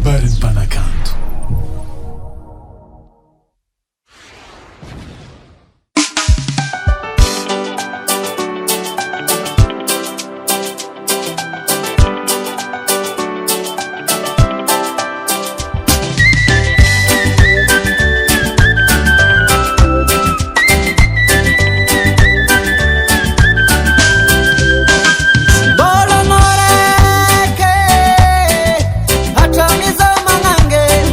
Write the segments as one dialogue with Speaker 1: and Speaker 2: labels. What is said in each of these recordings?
Speaker 1: habari Mpanakanto.
Speaker 2: Bolo moreke, hata nizo mangange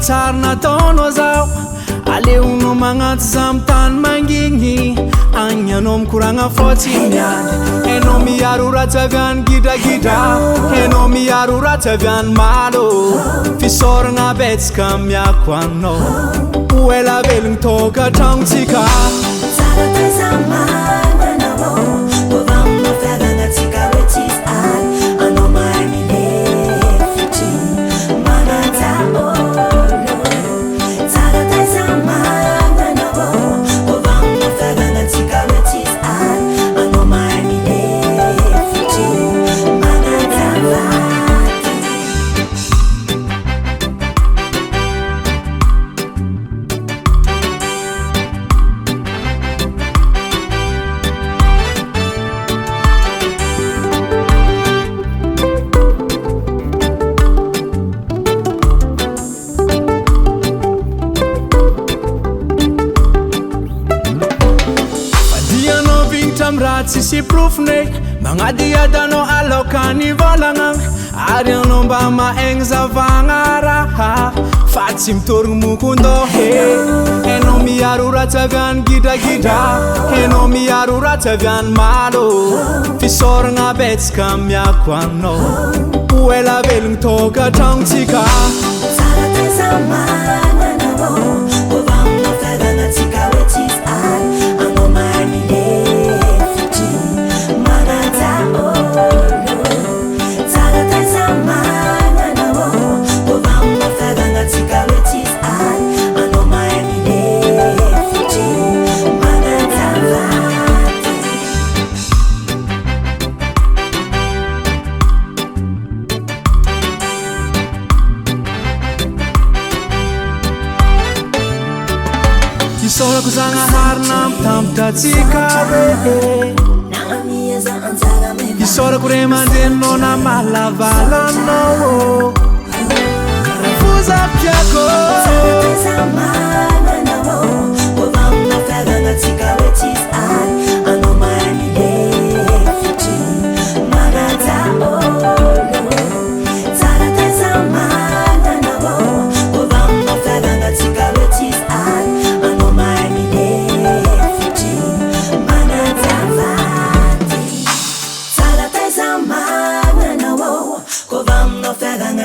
Speaker 1: tsara nataonao zao aleonao magnaty zamintany mangigny agny anao mikoragna fotsy miany hainao miaro ratsy avy any gidragidra hainao miaro ratsy avy any malo fisaoragna betsaka miako anao ho ela velogny toka tragnotsika Sisy profne magnadiadanao alokan'ny volagna ary anao mba mahaigny zavagna raha fa tsy mitorogno mokondao hainao miaro ratsy avy any gidragidra hainao miaro ratsy avy any malo fisaoragna betsaka miako anao ho ela velogny toka tragnotsika Isorako zanaharina mitambatra atsika isorako re mandeninao na malavalanao fozapyako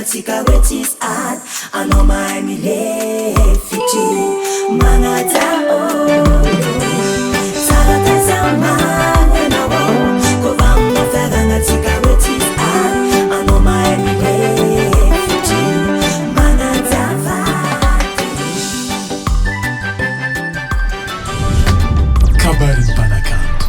Speaker 2: Cigarettes ad ano mai mi lefiti manata sarata zamana na wo ko vamo fedanga cigarettes ad ano mai mi lefiti manata
Speaker 3: Kabarin Panakanto.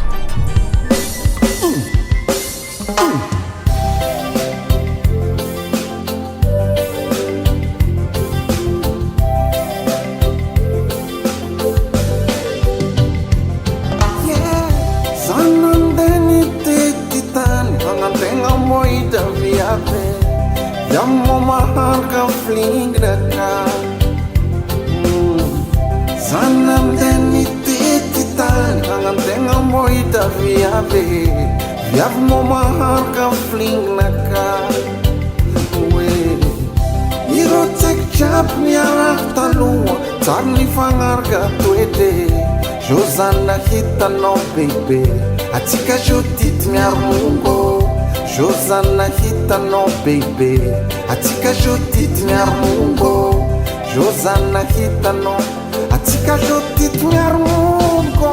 Speaker 4: Yammo maharka fling daka Zanam deni tititan Hangan tenga moita viave Yammo maharka fling naka We Iro tek chap miarah talua Tarni fangarga tuede Josana hita no baby Atika jotit miarmungo Josana hita no baby Atika jotit miarmungo Josana hita no Atika jotit miarmungo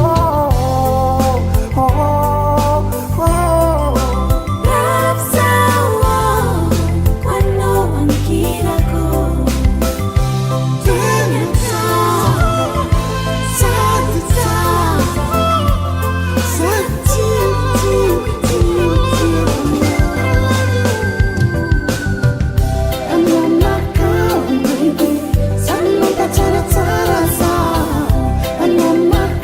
Speaker 2: I'm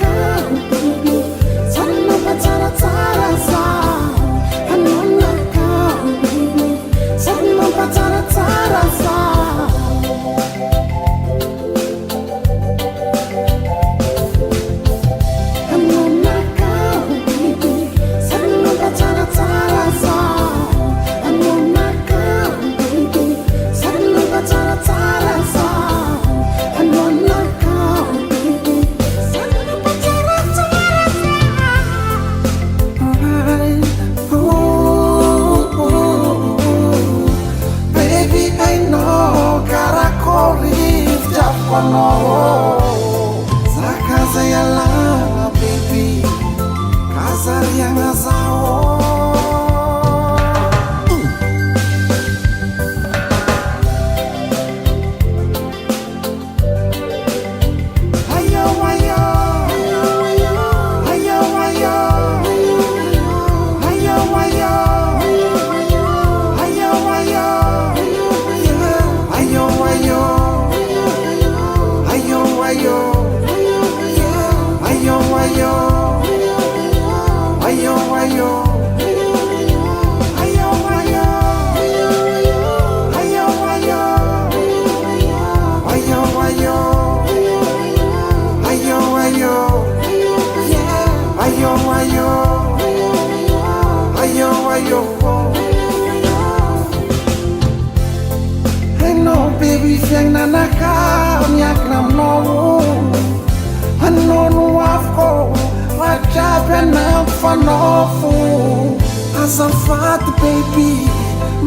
Speaker 4: azafady baby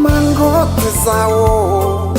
Speaker 4: mangoty zao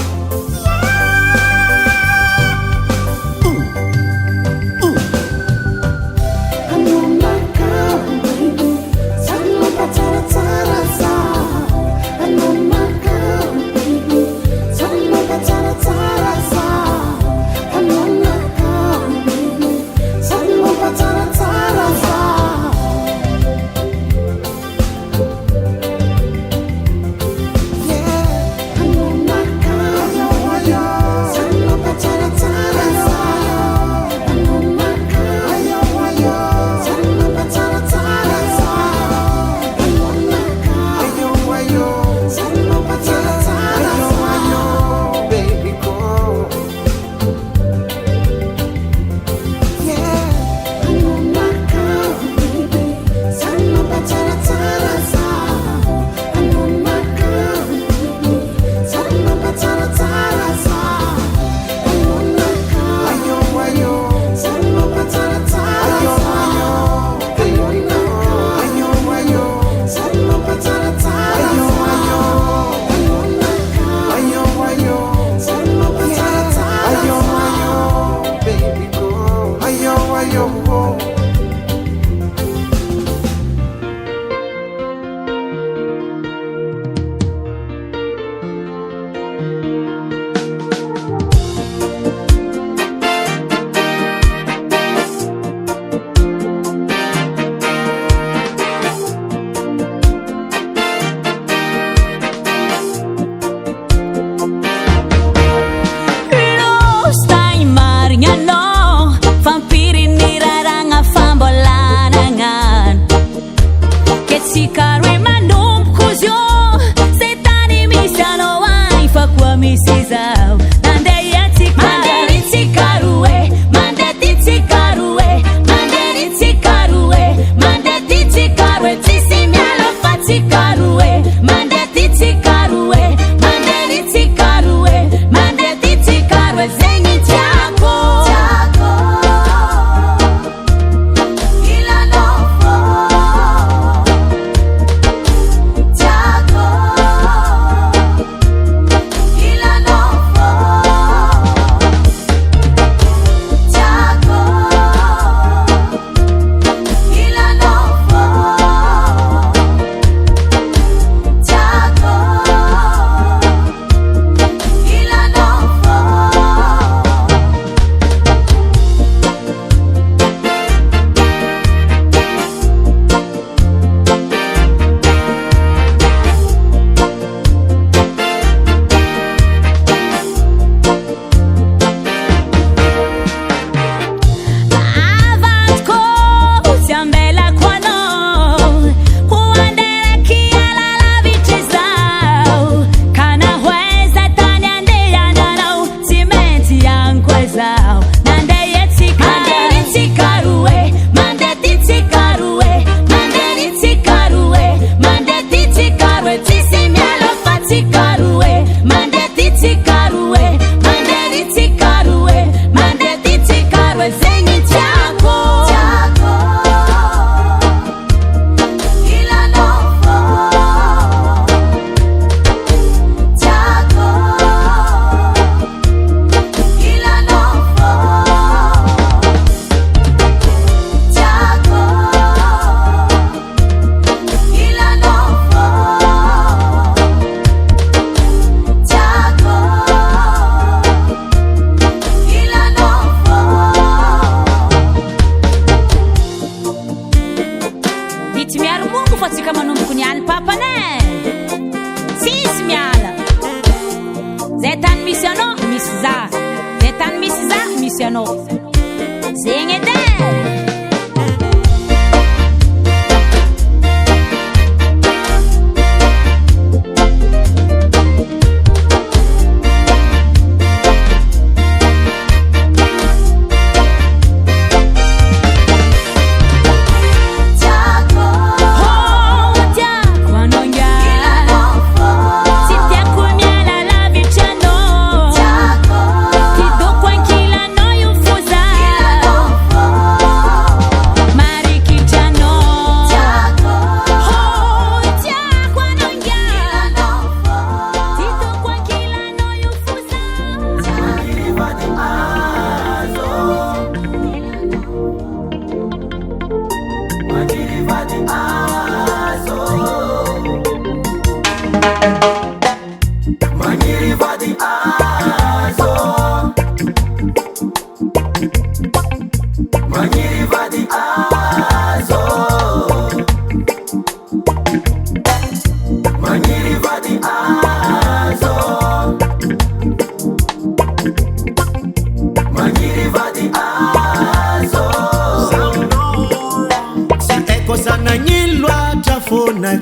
Speaker 5: Sing it down.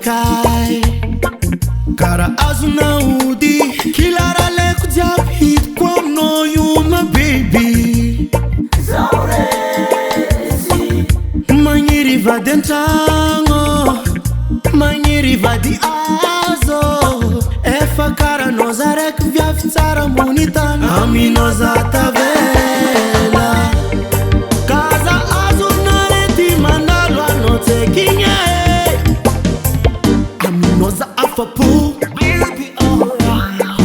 Speaker 6: Kai Kara azuna udi Kilara leku jab hit kwa no you my baby Zaurezi Manyiri va dentango Manyiri va di azo Efa kara nozarek via fitsara munitan Ami nozata vela Kaza azuna reti mandalo anote kinye Noza afapu baby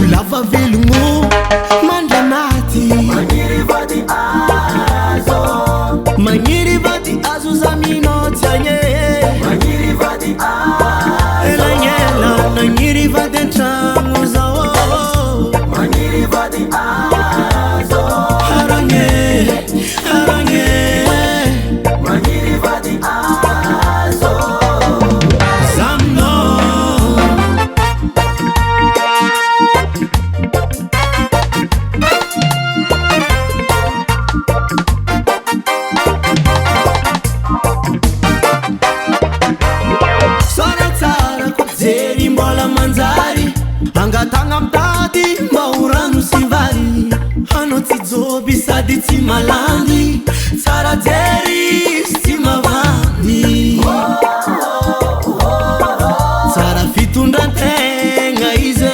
Speaker 6: Ulava vilungu Mandamati Manyiri vadi azo zamino tanye Manyiri vadi Ela nyela Nanyiri vadi nchangu zao Manyiri vadi Haranye Manyiri vadi Angatanga mtati mauranu sivari Anoti zobi saditi malandi Saraderi simavandi Sara fitunda tenga ize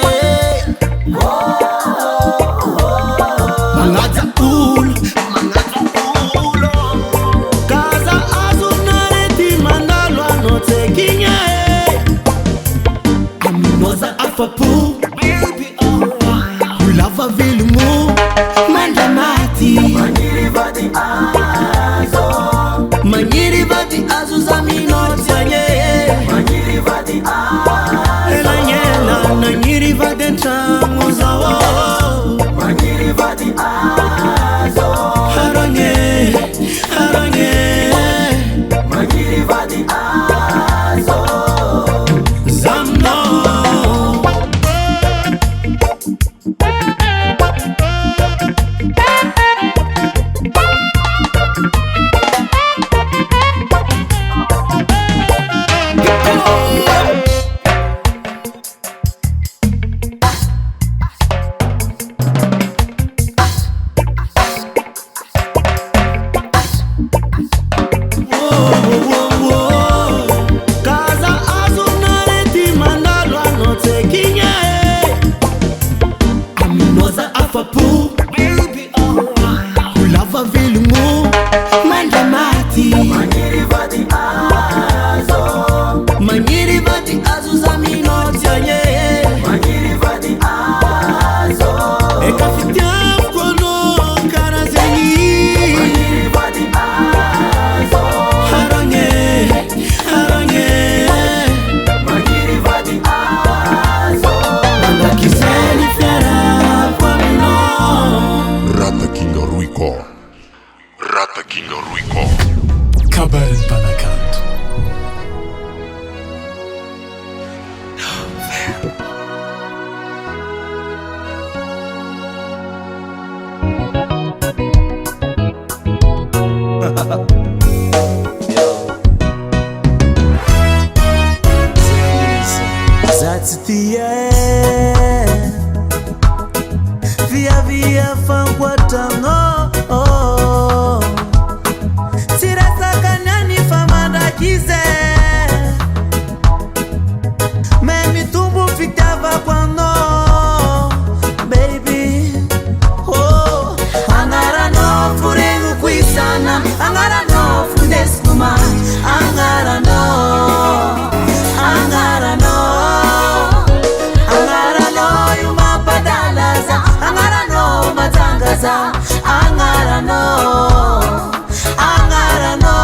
Speaker 6: Mangata ulo Kaza azunareti mandalo anote kinye Aminoza afapu Ulava vilungu Mandamati Manyiri vadi azo zamino tanye Manyiri vadi Ela nyela Nanyiri vadi nchangu zao Manyiri vadi Haranye Manyiri vadi Zamno
Speaker 3: Rata King Ruiko Kabarin Panakanto
Speaker 6: That's the end Via fanguatano Sirasa kanyani famanda kize Memi tumbu ficava quando Baby Oh Angara no furengu kuisana Angara no fundeskuma Angara no Angara no Angara no Yuma padalaza Angara no Matangaza Angara no Angara no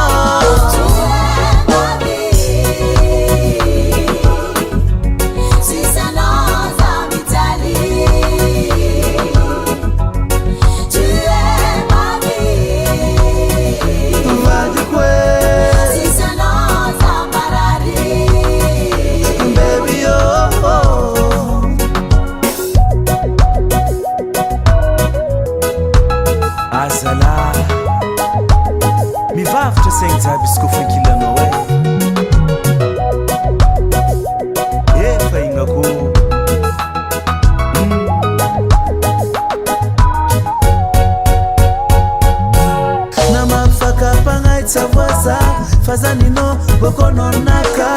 Speaker 6: nino bokono naka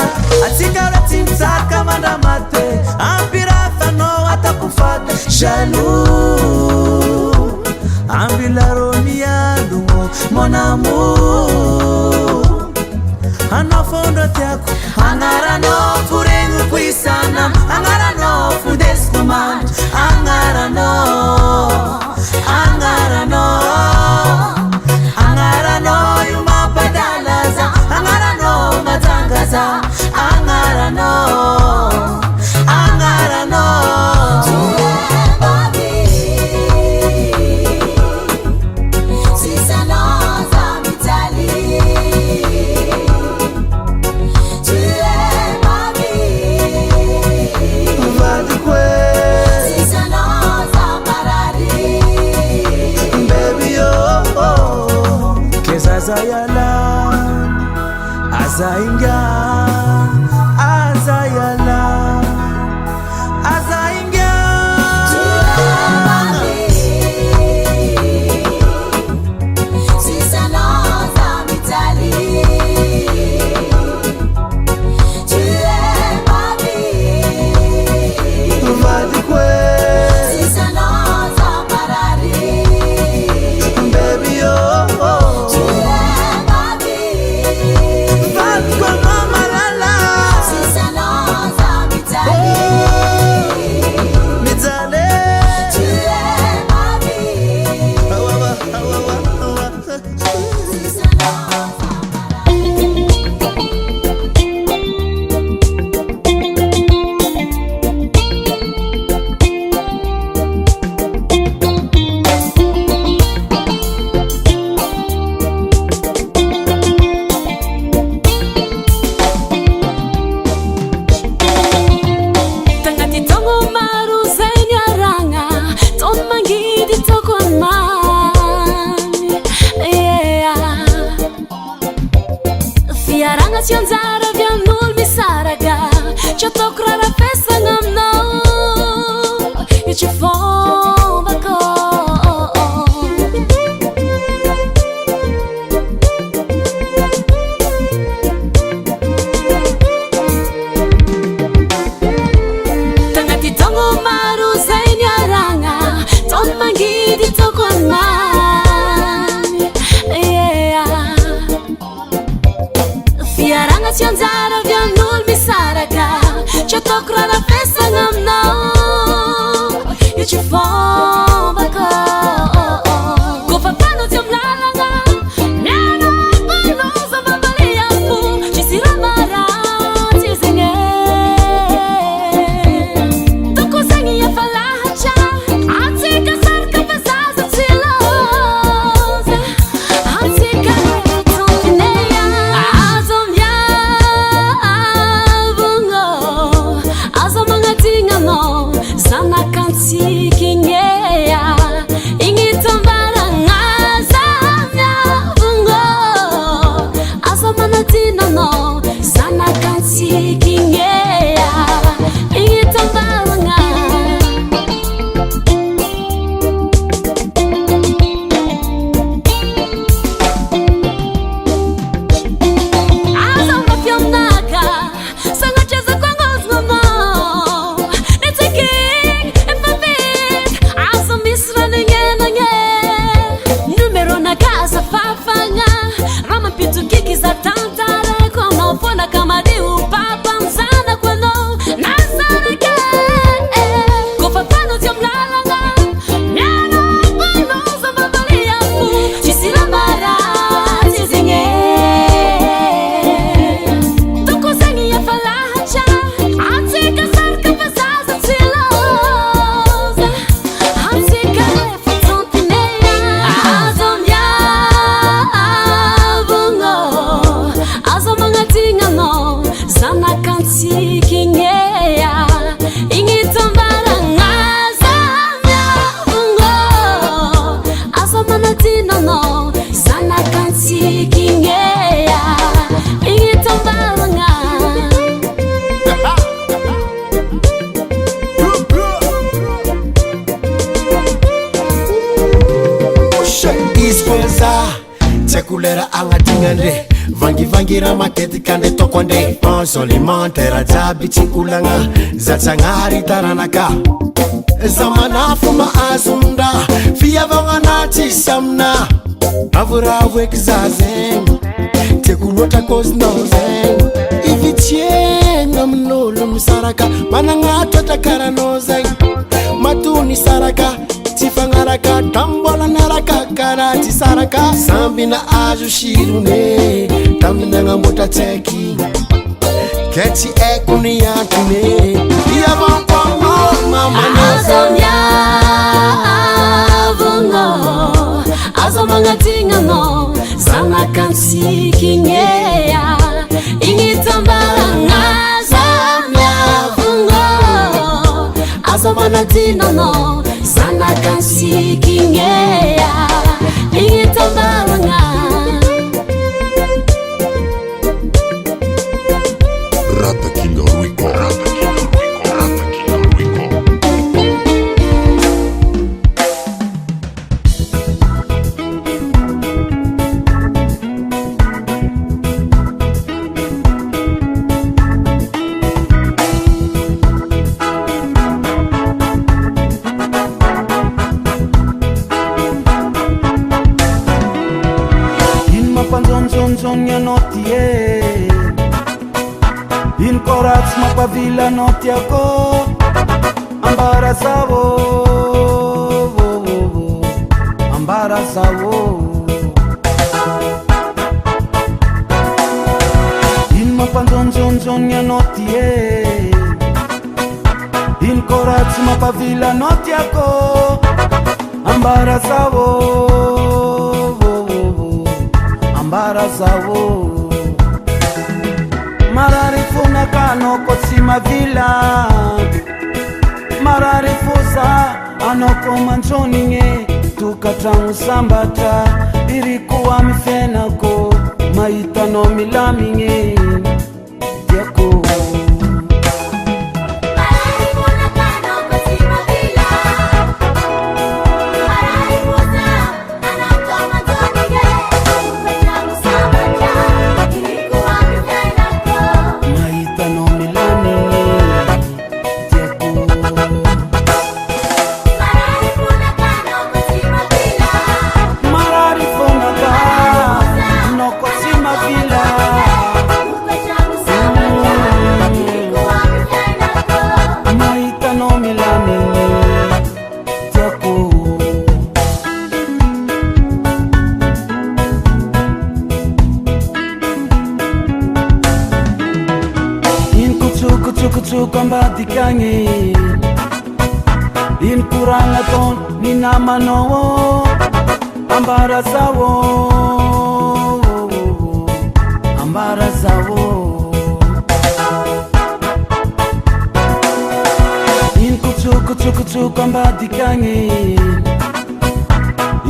Speaker 6: atikara timsaka mandamate ampira fano atakufata jaloux ambila romia dungo mon amour anafondo tiako angarano furengu kuisana angarano fudeskuman angarano yuma padalaza angarano matangaza angarano Azayala,
Speaker 5: Sionzara vianul misaraga Chato krara festa ngamno Io ci fomba ko Tangati tongo maru zainaranga Ton mangidi tokon mani Fiaranga sionzara vianul misaraga Chato krara festa ngamno Io ci fomba ko Kofa pano tiom lalanga Neno pano sa mambalia fu Ci si ramara ti zinge Toko sangi ya falacha Atika sarka pesaza silosa Atika tonkineya Azom ya bungo Azom mga tinga mo Sana kansi kingeya Ingit ang barang azam ya bungo Azom mga tinga mo Sana kansi kingeya Ingit ang barang Azom na fionaka Sangacheza kwa ngozgo mo Nitsaking epapit Azom misra ninge Numero na casa fafanga Rama pitu kiki za tantare Kwa mafona kama di upapa Mzana kwa no Nazana ke Kofa pano tiom lalanga Neno pano sa mambalia fu Chisila mara tizinge Toko sangi ya falacha Atika sarka pesaza silosa Atika tonkineya Azom ya bungo Azom mga tinga mo Sana kansi kingeya Ingit ang barang azam ya bungo Azom mga tinga mo Sana kansi kingeya Ingit ang barang
Speaker 4: isponza tekulera angadingande vangi mangira matetika nde toko ande pension alimentaire jiaby tsy olagna za tsagnary taranaka za manafo mahazonda fiavagna tsisy amina avoravo eky za zegny tiako loatra kozinao zegny ivitiegna amin'olo misaraka managnatoatra karanao zegny matony saraka tsy fagnaraka tambola naraka karaha tsy saraka samby na azo sirone taminy agnamboatra tsaiky ke tsy haiko ny antony iavampamao mamanaza
Speaker 5: azo magnatigna zanakantsikignea ignitambaragna zamiavogno azo magnatigna zanakantsikignea ignitambaragna
Speaker 7: Ratakino Rico.
Speaker 1: In korats mapavila notiako ambarasawo in mapanzonzonzonya notie in korats mapavila notiako ambarasawo mararifuna kano kotsima vila mararifusa anoko manchoninge tukatrango sambatra irikuwa mifenako maitano milaminge diako kutukambatikanye in kuranga ton ni namano ambarasawo in kutukambatikanye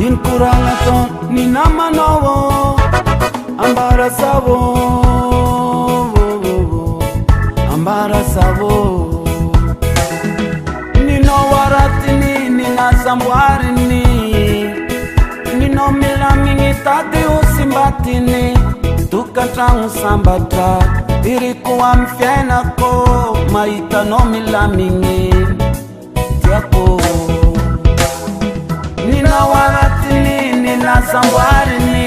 Speaker 1: in kuranga ton ni namano ambarasawo nino waratini nina zambwarini nino milamingi tati usimbatini tukatrangu sambatra irikuwa mfyenako maitano milamingi tiako nina waratini nina zambwarini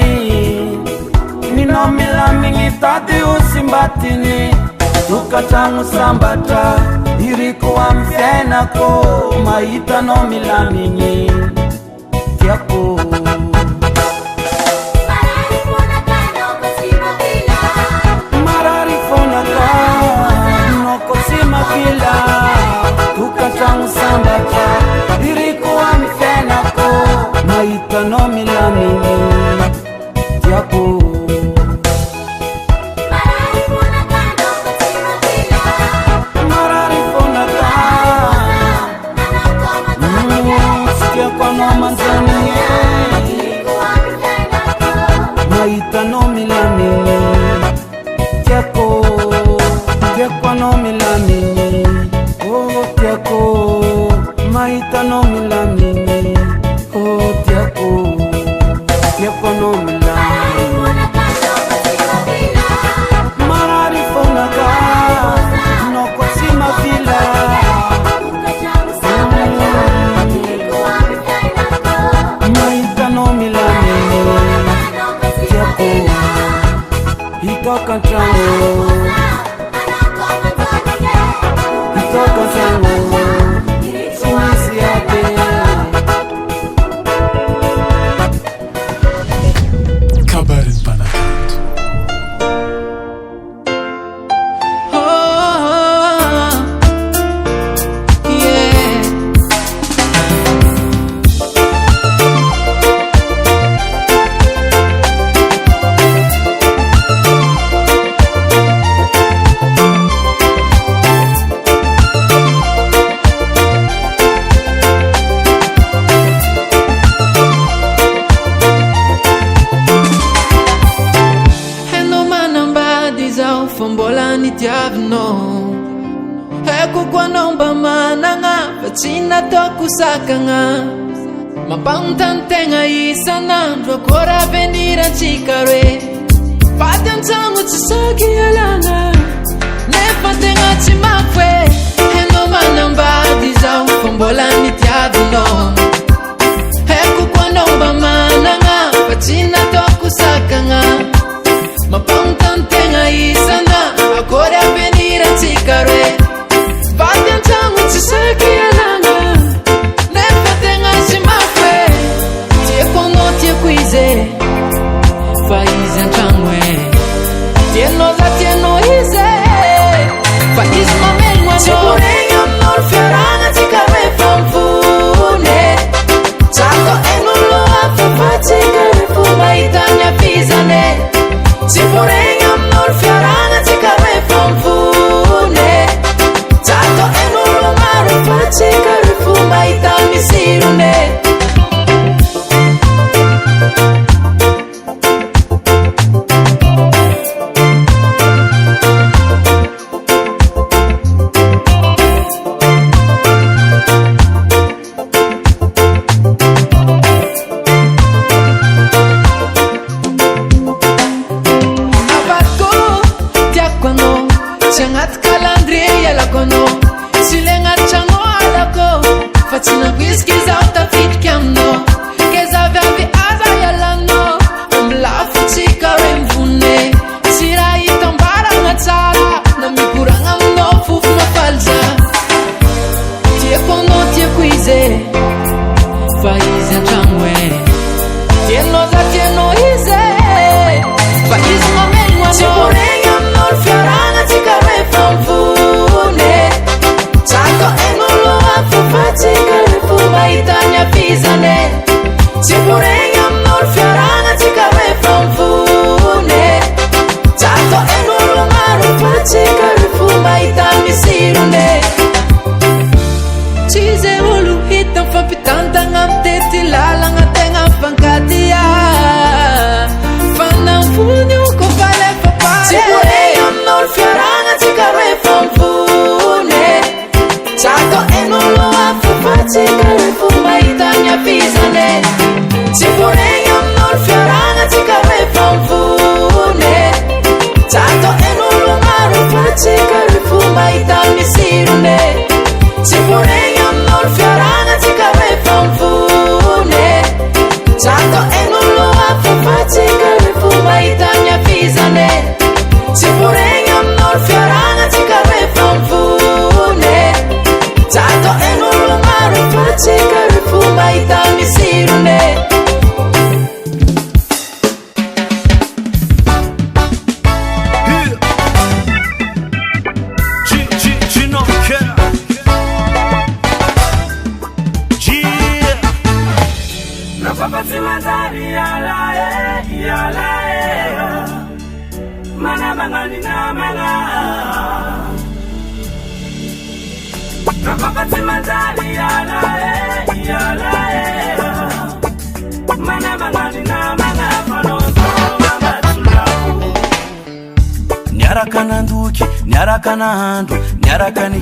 Speaker 1: nino milamingi tati usimbatini tukatrangu sambatra irikuwa mfyenako maitano milamingi tiako mararifonaka nokosima vila tukatrangu sambatra irikuwa mfyenako maitano milamingi tiako kwa mama nzani Sakanga mapantantenga isanandro ancora venire a Cicaré fate un sangue ci sa che alanga ne fatenga ci mafwe e no manamba disa un fombolani tiavino ecco quando bamananga facina toku sakanga mapantantenga isana ancora venire a Cicaré fate un sangue ci sa che alanga Faiz Anchangwe Tieno za tieno ize Faiz mamenwa Chiburenga mnol fiorana Chikare famfune Chato enolo afafa Chikare fuma itanya fizane Chiburenga mnol fiorana Chikare famfune Chato enolo marufa Chikare fuma itanya sirune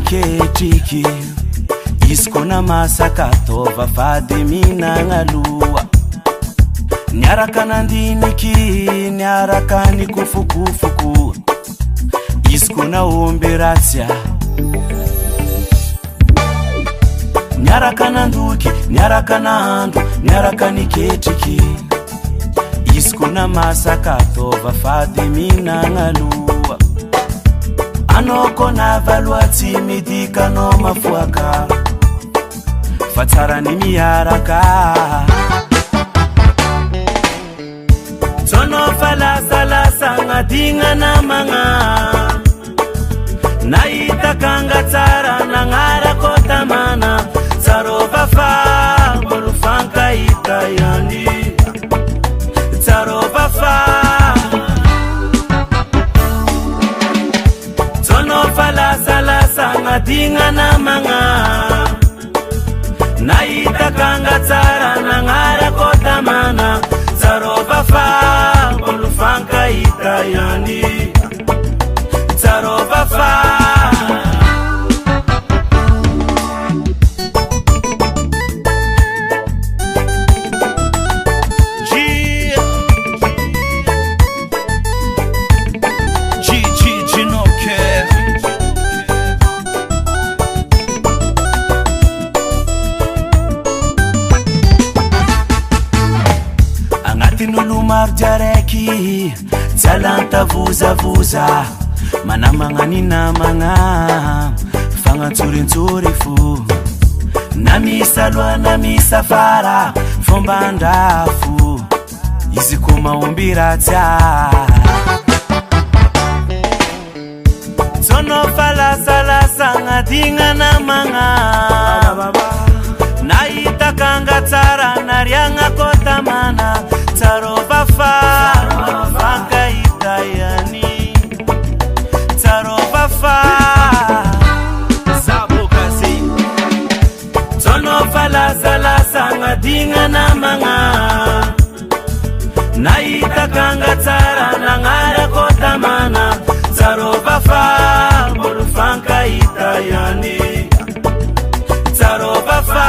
Speaker 8: Ketiki iskona masakatova fadimina ngalua Nyaraka ndiniki nyaraka nikufukufuku iskona omberatia Nyaraka nduki nyaraka nandu nyaraka ketiki iskona masakatova fadimina ngalua anoko na valuaty midikano mafuaka fa tsara ny miaraka tsono falasalasa agnadigna namagna nahitakanga tsara nagnarako tamana tsarovafa mbolo fankahita ihany tsarovafa tsono falasalasa agnadigna namagna nahitakanga tsara nagnarako tamana tsarovafa mbolo fankahita ihany tsarovafa marjareki zalanta vuzavoza manamagna ny namagna fagnantsorintsori fo na misa loa na misa fara fomba andrafo izy ko mahomby ratsy tsono falasalasa agnadigna namagna nahitakanga tsara nariagnako tamana tsarovafa fankahita ihany tsarovafa zabokasi tsono falasalasa agnadigna namagna nahitakanga tsara nagnarako tamana tsarovafa mbolo fankahita ihany tsarovafa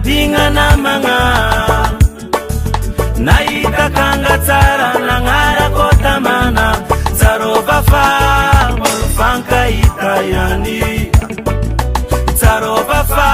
Speaker 8: dinga namagna nahitakanga tsara nagnarako tamana tsarovafa mbolo fankahita ihany tsarovafa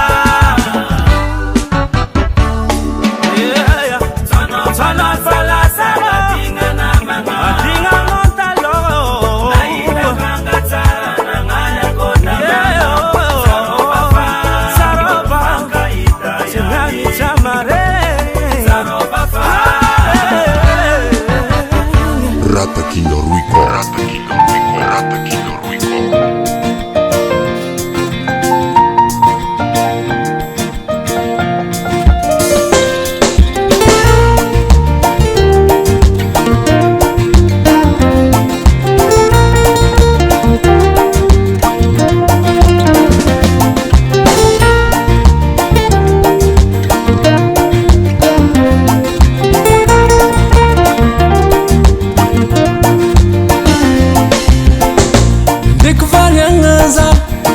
Speaker 7: Rata Kilo Ruiko. Rata Kilo Ruiko. Rata Kilo Ruiko.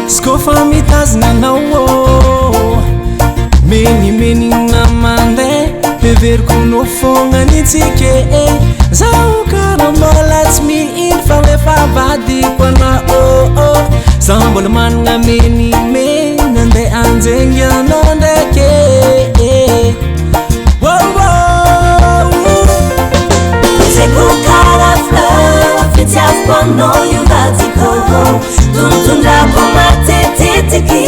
Speaker 1: Skofa mitazina anao menimeny namande heverikono fogna nitsike zaho karambola tsy mihino fa efa vadiko anao zaho mbola managna menimeny nandeha anjegny anao ndraiky
Speaker 2: fitiavikoanao io vadiko tontondrako matetetiky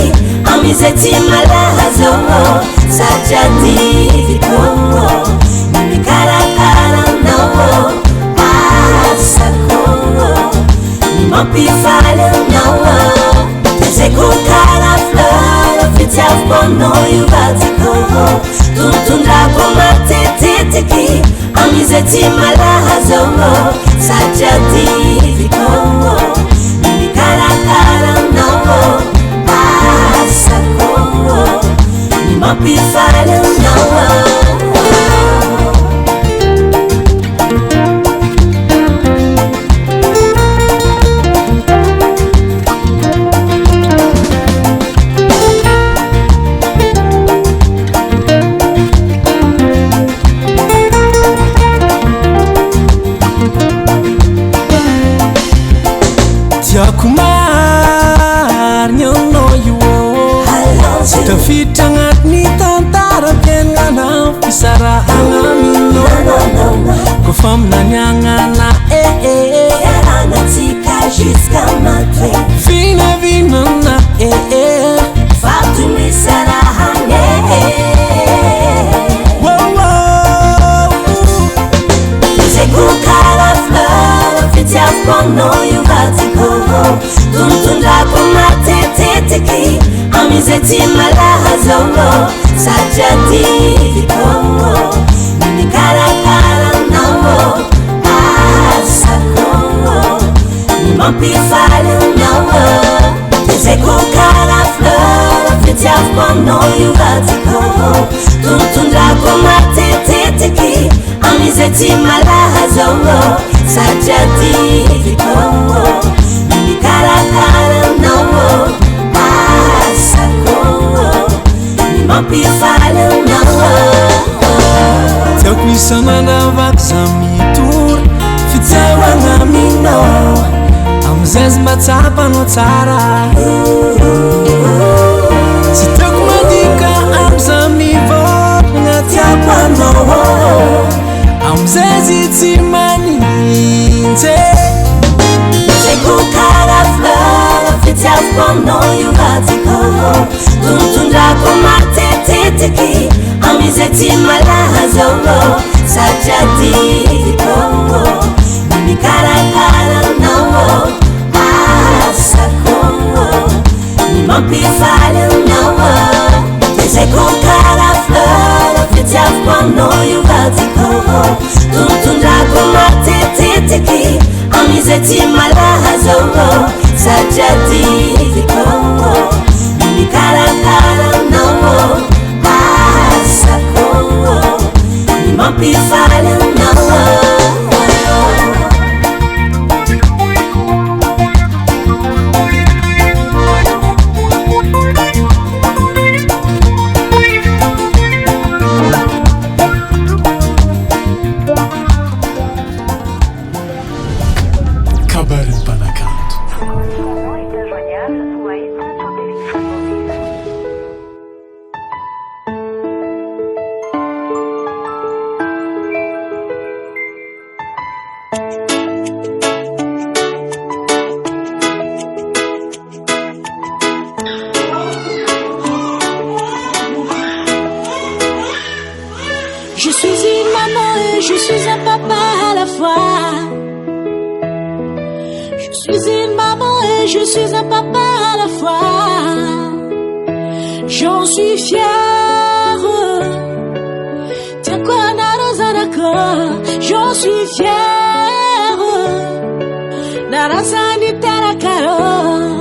Speaker 2: amize tsy malazo satria diviko mikarakaranao asako ny mampifaly anao ezeko kara fleur fitiavikoanao io vadiko tontondrako matetetiky amize tsy malazo satria diviko mikarakaranao asako ny mampifaly anao
Speaker 1: Kisara angamino Kofamna nyangana
Speaker 2: Yarana tika jusqu'à matin
Speaker 1: Vina vinana
Speaker 2: Fatumi sarahane Sekukala fleur Fitia fono yuvatiko Tuntunda kumateteteki Amizeti malahazongo Sajati vikomo Nikala kala nawo Asakomo Nimampifale nawo Sekukala fleur Fitia fono yuvatiko Tuntunda kumateteteki Amizeti malahazongo Sajati vikomo Nikala kala nawo Asakomo Nimampifale nawo
Speaker 1: Tiako misanana vakzamitor Fitiavana mino Amizay matsapanao tsara Tsy tiako mandika amizamivôgna tiako anao Amizay tsy manintsy
Speaker 2: Sekukala fleur Fitiavana yuvatiko Tuntundrako mateteteki Amizeti malahazongo Sajati vikomo Nimikarakara nawo Asakomo Nimampifale nawo Sekukala fleur Fitiavana yuvatiko Tuntundrako mateteteki Amizeti malahazongo Sajati vikomo Nimikarakara nawo Asakomo Nimampifale nawo
Speaker 3: Cabaret Panacanto.
Speaker 5: Je suis une maman et je suis un papa à la fois. Je suis une maman et je suis un papa à la fois. J'en suis fière. Tiens quoi narazanako. J'en suis fière. Narazani tarakaro.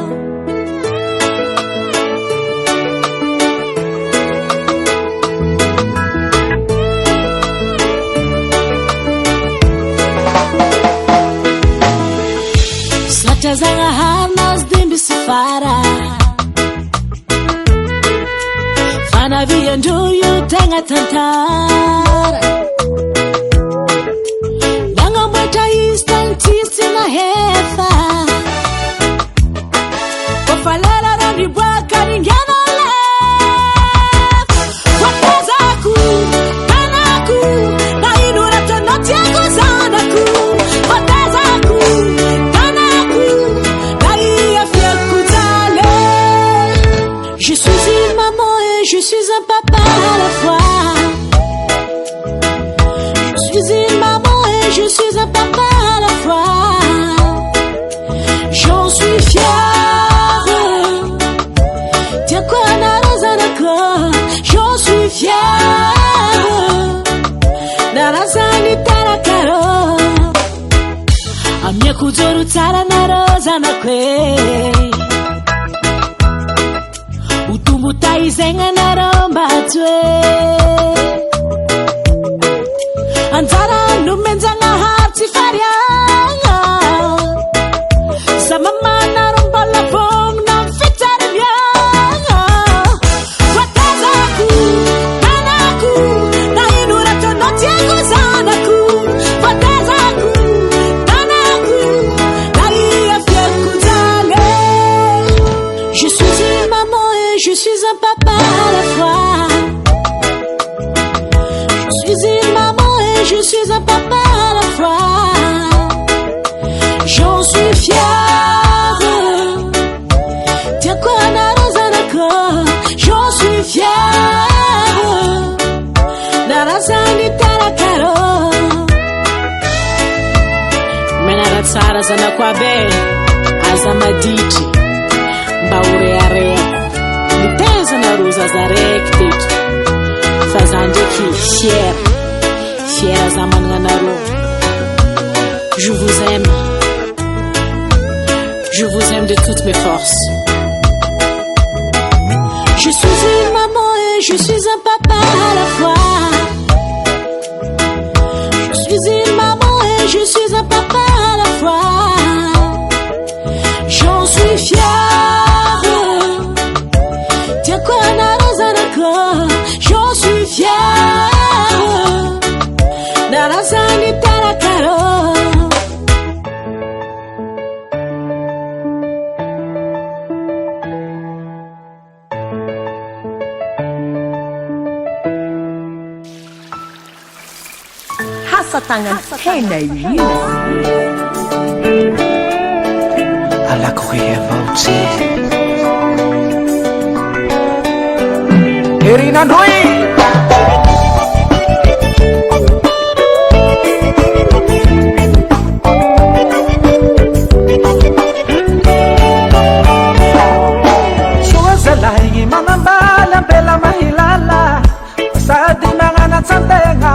Speaker 5: Satazanga hanas dimbi safara Fana via nduyu tenga tantara Nanga mweta instantisi na hefa Kofalera randi bwaka ningena lef Watazaku, kanaku Na inura tonoti yako zanaku Watazaku Je suis une maman et je suis un papa à la fois. Je suis une maman et je suis un papa à la fois. J'en suis fière. Tiens quoi narazanako. J'en suis fière. Narazani tarakaro. Amia kuzuru tara narazanakwe. Utumutaizenga narombatwe Antara numenzanga hati farianga Samama narombala pong nam fitari bianga Watazaku, kanaku Na inura tonoti yangu zanaku Watazaku, kanaku Na iya fieku zale Je suis une maman et je suis un papa à la fois. je suis un papa à la fois. J'en suis fière. Tiens quoi narazanako, j'en suis fière. Narazani tarakaro. Menara tsara zanako abe azamaditi mbaureareko niteza na roza zareko teto fa za ndraiky fiera za managna anareo. Je vous aime de toutes mes forces. Je suis une maman et je suis un papa à la fois. Je suis une maman et je suis un papa à la fois. J'en suis fière. Tiens quoi narazanako, j'en suis fière. Narazani tarakaro.
Speaker 6: Hasatangan tena yun.
Speaker 8: Ala ko kihevauti Irina Nui
Speaker 1: Suwasalahingi mamambala bela mahilala Pasadi mga natsantenga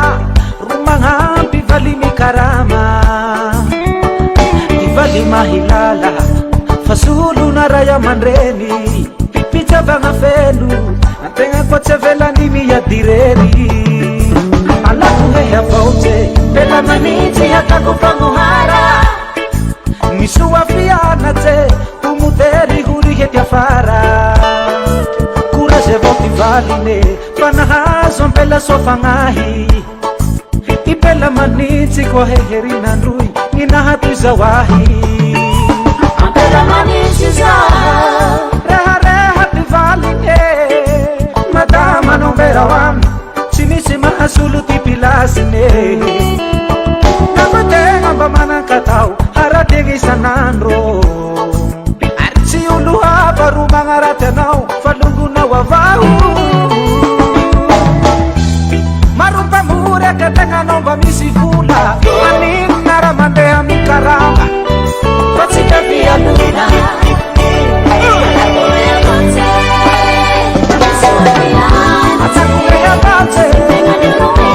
Speaker 1: Rumangampi vali mikarama Ivali mahilala Fasulu na raya manreni Pipicha vanga felu Natenga kwa chevela nimi ya direri Alaku heya vote Bela maniti hata kupanguhara Misuwa fiana te Umuteri huri hetia fara Kuraje voti valine Panahazo mbela sofangahi Ibela maniti kwa heherina nrui Nina hatu zawahi
Speaker 2: Ambela maniti za
Speaker 1: Reha divaline Madama nombera wam Chinisi mahasulu tipilasine Namatenga bamana katau Harategi sanandro Arci uluha baru mangaratenau Falungu na wavau Marumpa mure ketenga nomba misifula Anin naramande amikaranga Fatsika via luna Atakurea bate Atakurea bate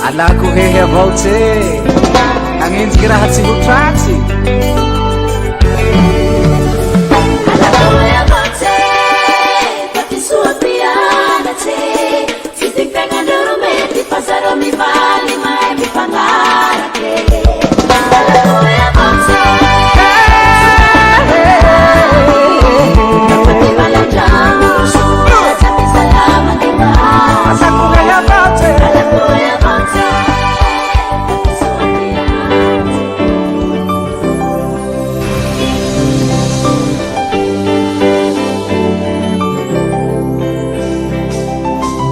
Speaker 1: alako hehe avao tse agnenjiky raha tsy ho tratsy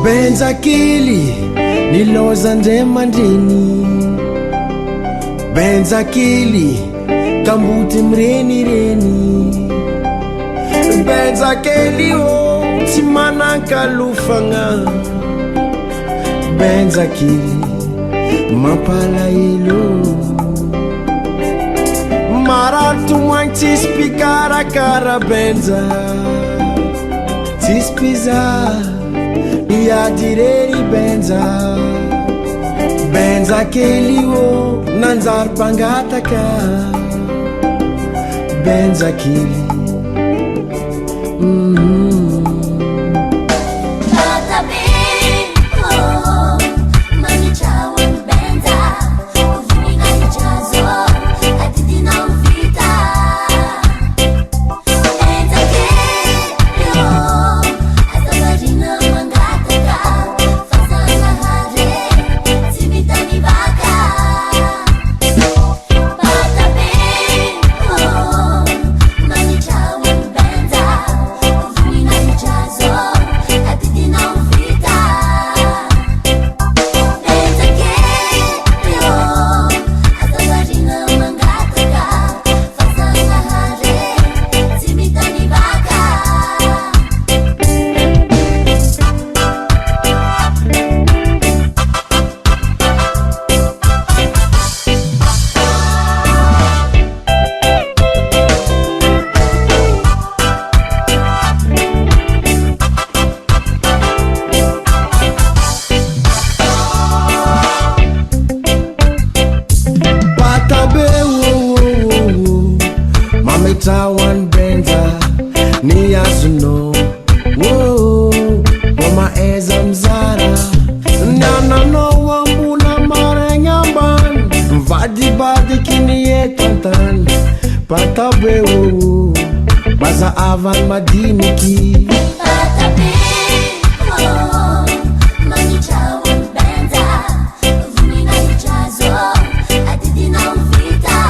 Speaker 4: Benzakili nilozandremandreny Benzakili kambuty mirenireny Benzakili o tsy manan-kalofagna Benzakili mampalahelo marary tomoagny tsisy mpikarakara benja tsisy mpizaha iadirery benja benja kely o nanjary mpangataka benja kely Tawan benja ni azuno mama eza mzara nana no wambula marengamban vadibadi kini etantan patabe baza avan madiniki patabe mani tawan benja vumina ichazo atidina uvita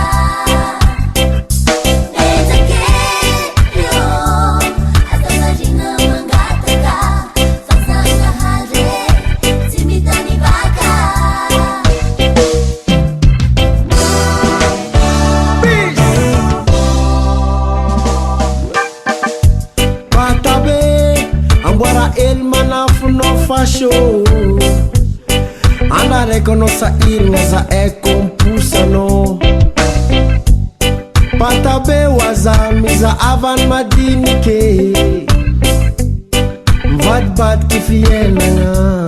Speaker 4: fasho andare conosa irngaza e compusano patabe wazamiza avan madinike vadbad kifienanga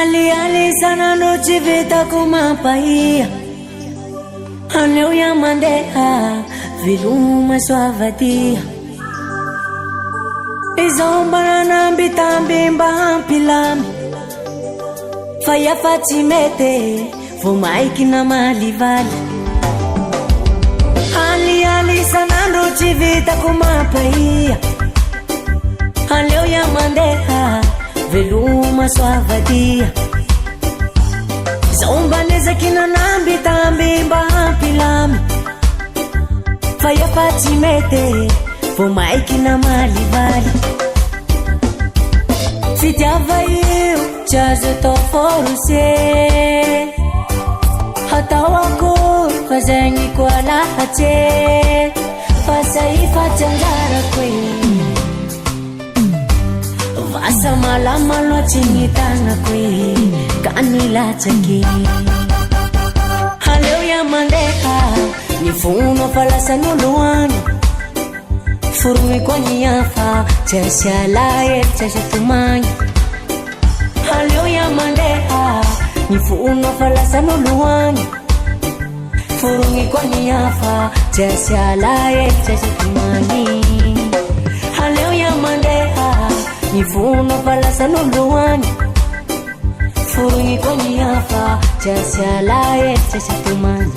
Speaker 6: Ali sana no te vita kuma paia Aneu ya mandeha Viluma sua vadia Izomba na bitambi mbampilami Faya fatimete Vumaiki na malivali Ali sana no te vita kuma paia Aneu ya mandeha Viluma sua vadia Zombaneza kina nambi tambi mbampilami Faya fatimete Vumaiki na malivali Fitiava eu Jazo to foruse Hata wako Fazengi kwa lahate Fasai fatangara kwe Vasa malama lo chingitana kwe Kanila chaki Haleo ya mandeha Nifuno falasa nuluani Furumi kwa nyafa Chesha lae chesha tumani Haleo ya mandeha Nifuno falasa nuluani Furumi kwa nyafa Chesha lae chesha tumani Haleo ya mandeha Nifuno falasa nuluani Furumi kwa nyafa Chesha lae chesha tumani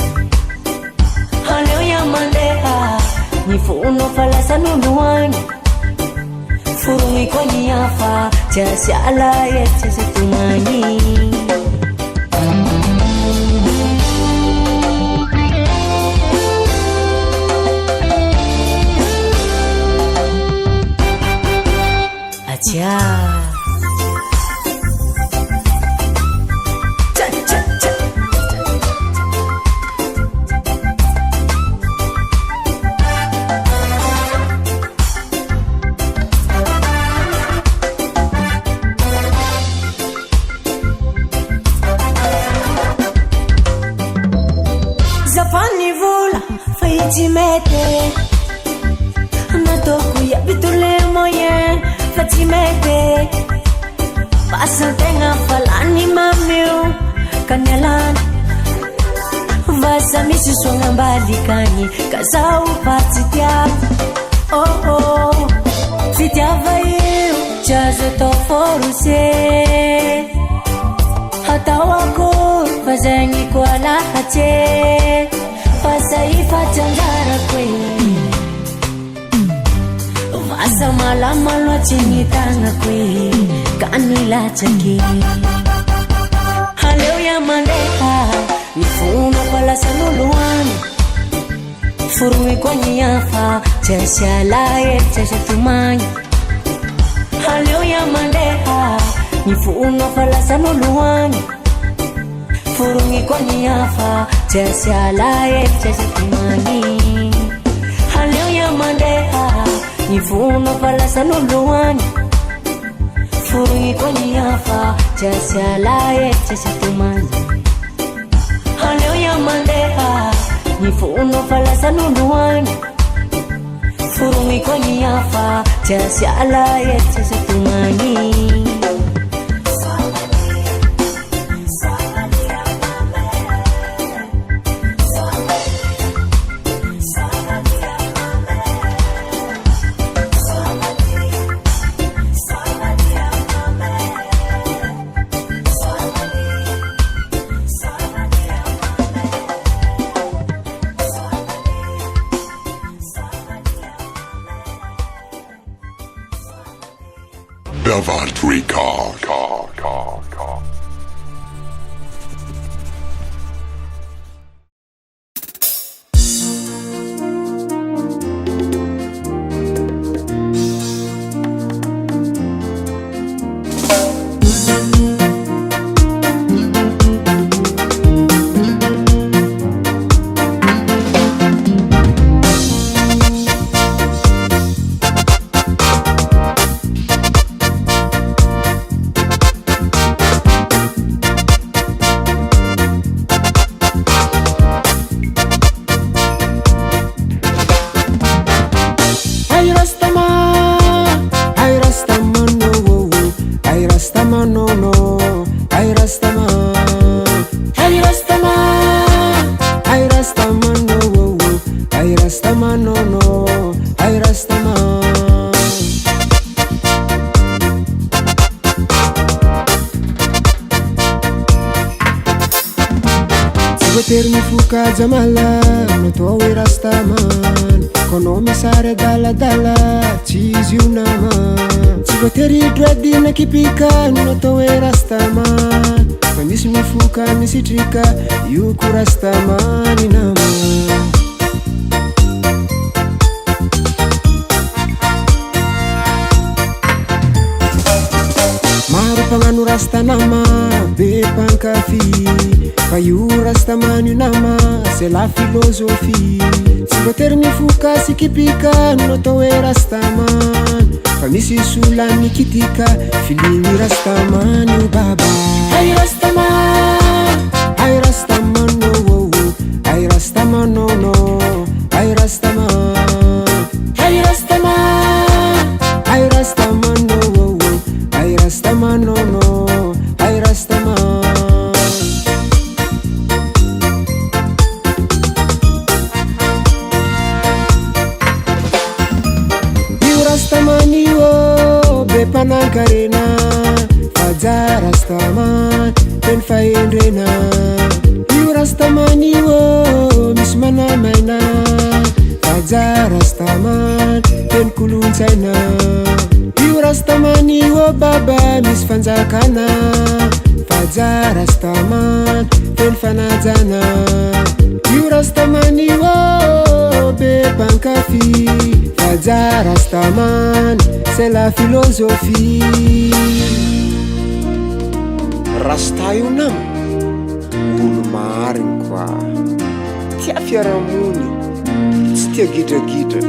Speaker 6: Haleo ya mandeha Nifuno falasa nuluani Furumi kwa nyafa Chesha lae chesha tumani Acha Zafani vula Fatimete Natoku ya bitule moye Fatimete Pasantenga falani mamiu Kanyalan Vasa misi songa mbali kanyi Kazau patitia Oh oh Fitiava eu Jazo to foruse Hata wako Fazengi kwa lahate Fasai fatangara kwe Vasa malama lo chingitana kwe Kanila chaki Haleo ya mandeha Nifuno falasa nuluani Furumi kwa nyafa Chesha lae chesha tumani Haleo ya mandeha Nifuno falasa nuluani Furumi kwa nyafa Chesha lae chesha tumani Haleo ya mandeha Nifuno falasa nuluani Furumi kwa nyafa Chesha lae chesha tumani Haleo ya mandeha Nifuno falasa nuluani Furumi kwa nyafa Chesha lae chesha tumani
Speaker 7: Davant Record.
Speaker 9: voatery mifokaja malano atao hoe rastaman kanao misary adaladala tsy izy io nama tsy voatery dradina kipikano atao hoe rastaman fa misy mifoka misitrika io ko rastamany nama Pangan'o rastanama be pankafy fa io rastamany io nama c'est la philosophie tsy voatery mifoka sy kipikano atao hoe rastaman fa misy sola mikitika filimy rastamany io baba ay rastaman ay rastaman no ay rastaman no no ay rastaman ay rastaman ay rastaman no ay rastaman no no ay rastaman io rastaman io be panankarena faja rastaman teny fahendrena io rastaman io misy manamaina faja rastaman teny kolontsaina rastamani o baba misy fanjakana faja rastaman teny fanajana io rastamani o be pankafy faja rastaman c'est la philosophie rasta io nama olo mariny koa tia fiaramony tsy tia gidragidra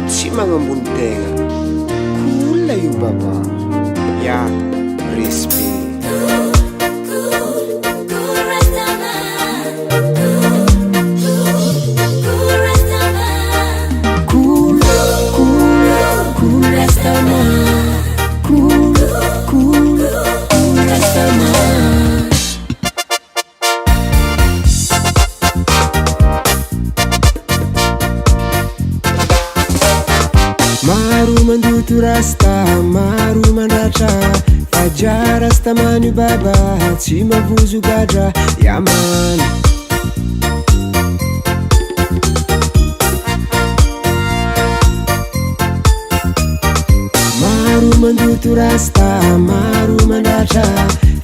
Speaker 9: tsy magnambony tegna you baba ya respect cool rastaman cool rastaman maru mandutu rasta maru mandratra faja rastamany baba tsy mavozo gadra yaman maru mandutu rasta maru mandratra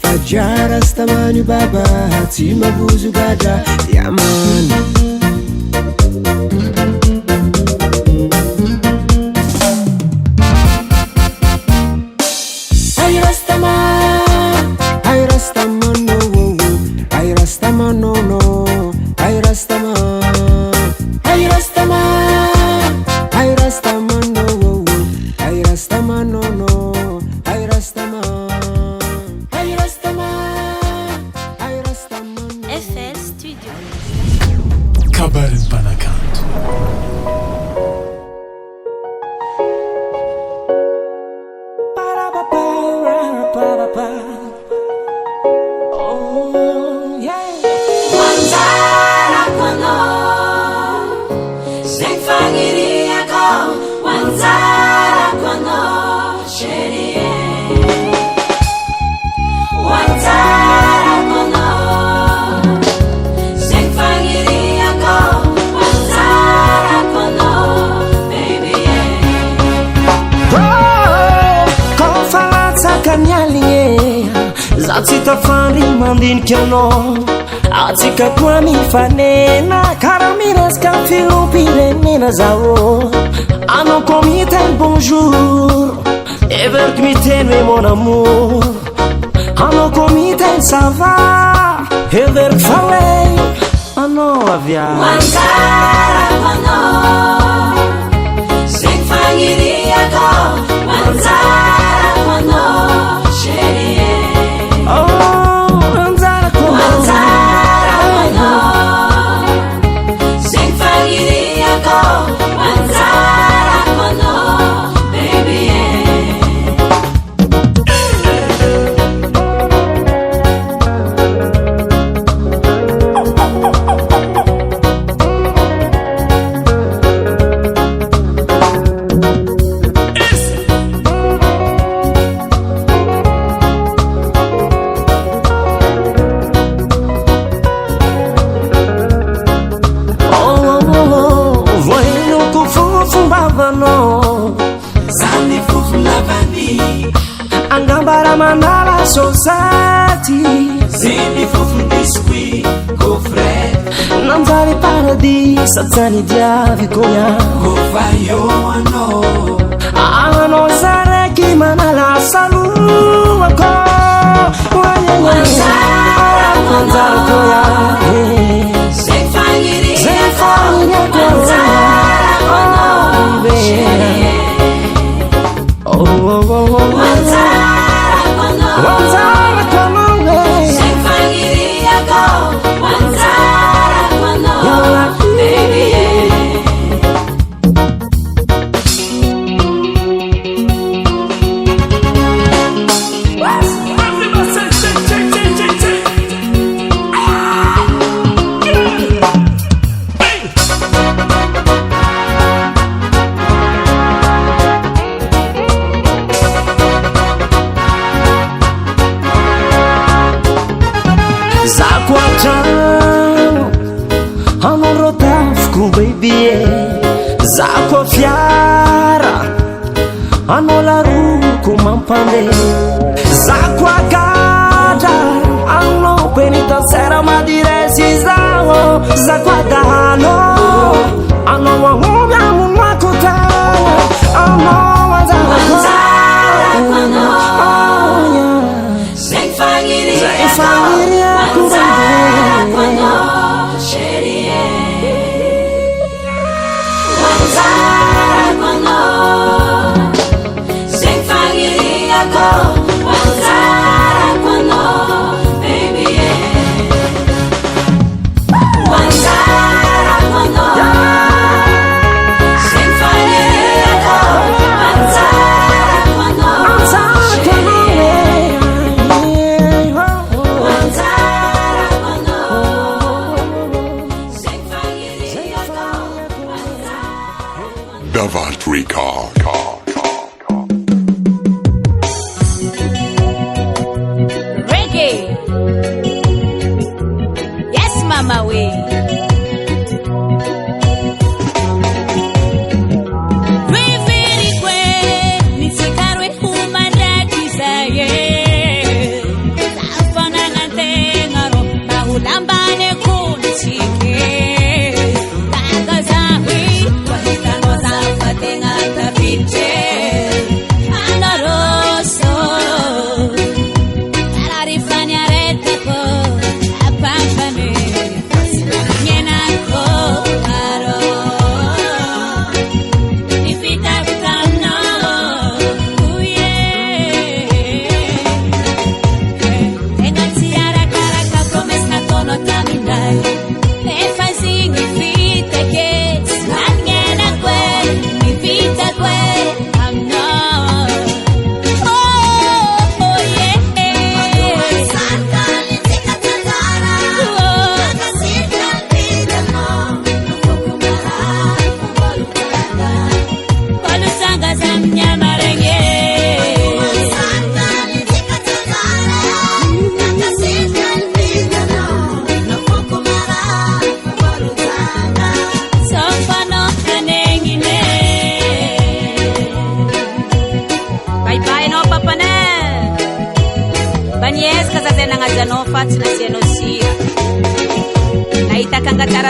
Speaker 9: faja rastamany baba tsy mavozo gadra yaman
Speaker 8: Mandinikano atsika koa mifanena karaha miresaka fiompirenena zao anao koa miteny bonjour everiko miteny hoe mon amour anao koa miteny ça va everiko fa hoe anao avia
Speaker 2: manjara anao zegny fagniriako manjara anao chérie
Speaker 8: angambara manala sosati zini fofundisqui gofre namzari paradis atsani diavy koya gofayoano ano zareki manala saluako manzara koya zako fiara anola ruko mampande zako agada ano penita sera madiresi zao zako agano ano wahumya mumwakuta ano wanzara kono zengfangiria kubande
Speaker 7: Davant Record.
Speaker 5: Reggae. Yes, Mama, we.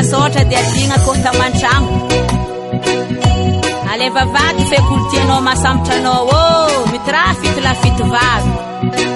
Speaker 10: Sotra dia dinga kota mantramo aleva vady fekultianao masambotra anao mitrafity lafity vavy